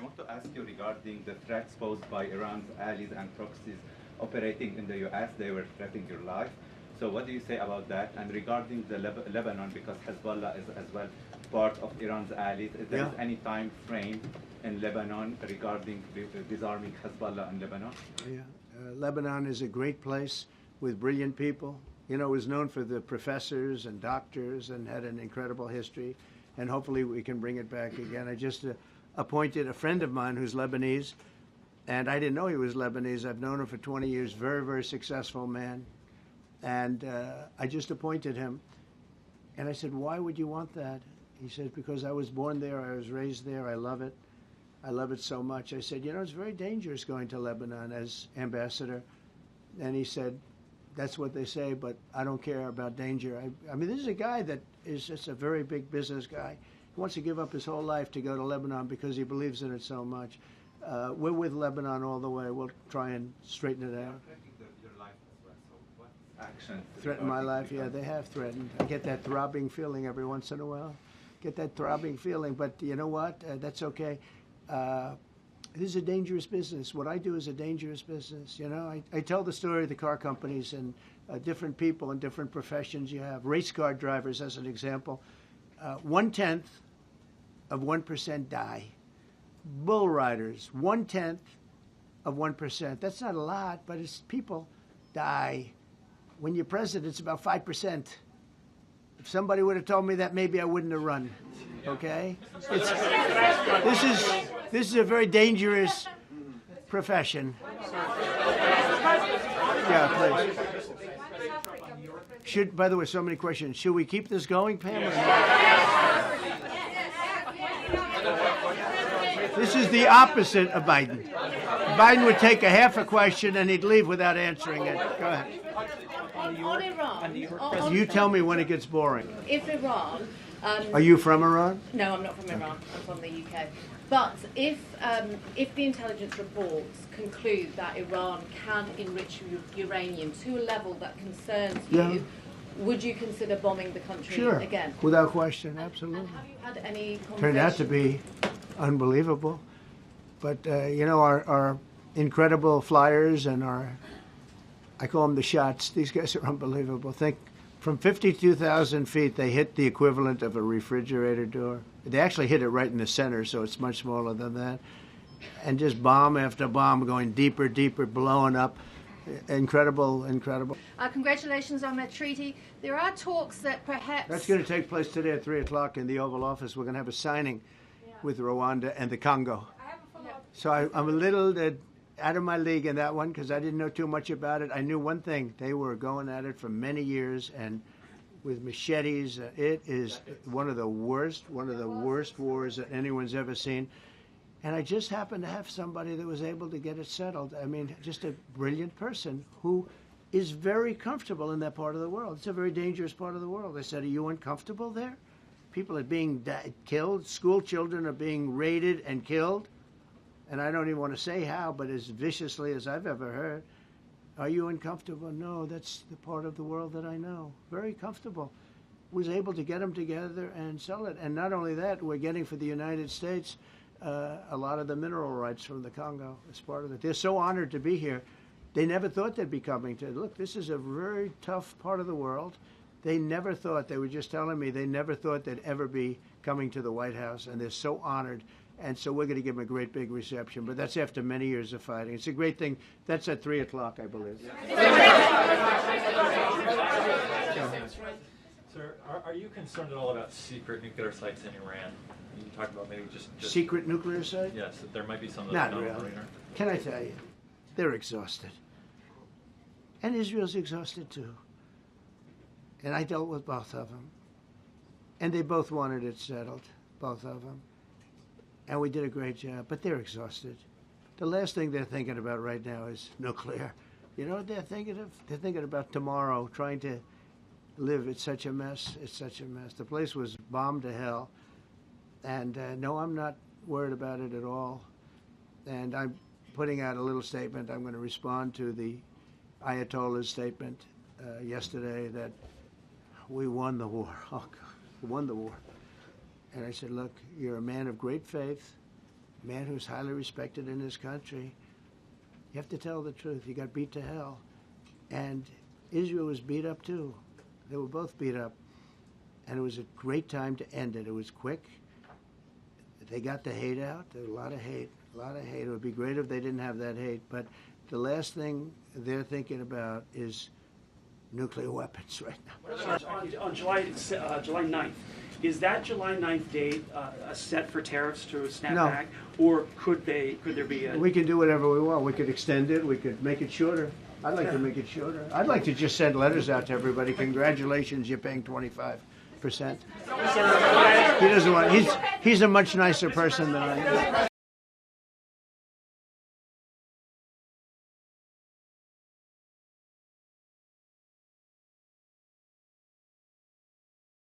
want to ask you regarding the threats posed by Iran's allies and proxies operating in the U.S. They were threatening your life. So what do you say about that? And regarding the Lebanon, because Hezbollah is as well part of Iran's allies, is there any time frame in Lebanon regarding disarming Hezbollah in Lebanon? Yeah, Lebanon is a great place with brilliant people. You know, it was known for the professors and doctors and had an incredible history. And hopefully we can bring it back again. I just appointed a friend of mine who's Lebanese, and I didn't know he was Lebanese. I've known him for 20 years, very, very successful man. And I just appointed him. And I said, why would you want that? He said, because I was born there, I was raised there, I love it. I love it so much. I said, you know, it's very dangerous going to Lebanon as ambassador. And he said, that's what they say, but I don't care about danger. I mean, this is a guy that is just a very big business guy. He wants to give up his whole life to go to Lebanon because he believes in it so much. We're with Lebanon all the way. We'll try and straighten it out. Your life as well. So what action? Threaten my life? Yeah, they have threatened. I get that throbbing feeling every once in a while. Get that throbbing feeling, but you know what? That's okay. This is a dangerous business. What I do is a dangerous business. You know, I tell the story of the car companies and different people in different professions you have. Race car drivers, as an example. 1/10 of 1% die. Bull riders, 1/10 of 1%. That's not a lot, but it's people die. When you're president, it's about 5%. If somebody would have told me that, maybe I wouldn't have run. Okay? This is a very dangerous profession. Yeah, please. By the way, so many questions. Should we keep this going, Pam? This is the opposite of Biden. Biden would take a half a question and he'd leave without answering it. Go ahead. On Iran, You tell me when it gets boring. if Iran... Are you from Iran? No, I'm not from Iran. I'm from the UK. But if the intelligence reports conclude that Iran can enrich uranium to a level that concerns you, would you consider bombing the country again? Sure, without question, absolutely. And have you had any conversations? Turned out to be unbelievable. But, you know, our incredible flyers and I call them the shots, these guys are unbelievable. Think, from 52,000 feet, they hit the equivalent of a refrigerator door. They actually hit it right in the center, so it's much smaller than that. And just bomb after bomb going deeper, deeper, blowing up. Incredible, incredible. Congratulations on that treaty. There are talks that perhaps... That's going to take place today at 3 o'clock in the Oval Office. We're going to have a signing with Rwanda and the Congo. So I'm a little out of my league in that one because I didn't know too much about it. I knew one thing. They were going at it for many years and with machetes. It is one of the worst wars that anyone's ever seen. And I just happened to have somebody that was able to get it settled. I mean, just a brilliant person who is very comfortable in that part of the world. It's a very dangerous part of the world. I said, are you uncomfortable there? People are being killed. School children are being raided and killed. And I don't even want to say how, but as viciously as I've ever heard. Are you uncomfortable? No, that's the part of the world that I know. Very comfortable. Was able to get them together and sell it. And not only that, we're getting for the United States a lot of the mineral rights from the Congo as part of it. They're so honored to be here. They never thought they'd be coming to. Look, this is a very tough part of the world. They never thought, they were just telling me, they never thought they'd ever be coming to the White House, and they're so honored. And so we're going to give them a great big reception. But that's after many years of fighting. It's a great thing. That's at 3 o'clock, I believe. Sir, are you concerned at all about secret nuclear sites in Iran? You talked about maybe just secret nuclear site? Yes, that there might be some. Not really. Can I tell you? They're exhausted. And Israel's exhausted too. And I dealt with both of them. And they both wanted it settled, both of them. And we did a great job, but they're exhausted. The last thing they're thinking about right now is nuclear. You know what they're thinking of? They're thinking about tomorrow, trying to live. It's such a mess. It's such a mess. The place was bombed to hell. And no, I'm not worried about it at all. And I'm putting out a little statement. I'm going to respond to the Ayatollah's statement yesterday that we won the war. Oh, God, we won the war. And I said, look, you're a man of great faith. man who's highly respected in his country. You have to tell the truth. He got beat to hell. And Israel was beat up too. They were both beat up. And it was a great time to end it. It was quick. They got the hate out. There was a lot of hate. It would be great if they didn't have that hate. But the last thing they're thinking about is nuclear weapons right now. On July 9th, is that July 9th date set for tariffs to snap back? Or could there be a... We can do whatever we want. We could extend it. We could make it shorter. I'd like to make it shorter. I'd like to just send letters out to everybody. Congratulations, you're paying 25%. He doesn't want. He's a much nicer person than I am.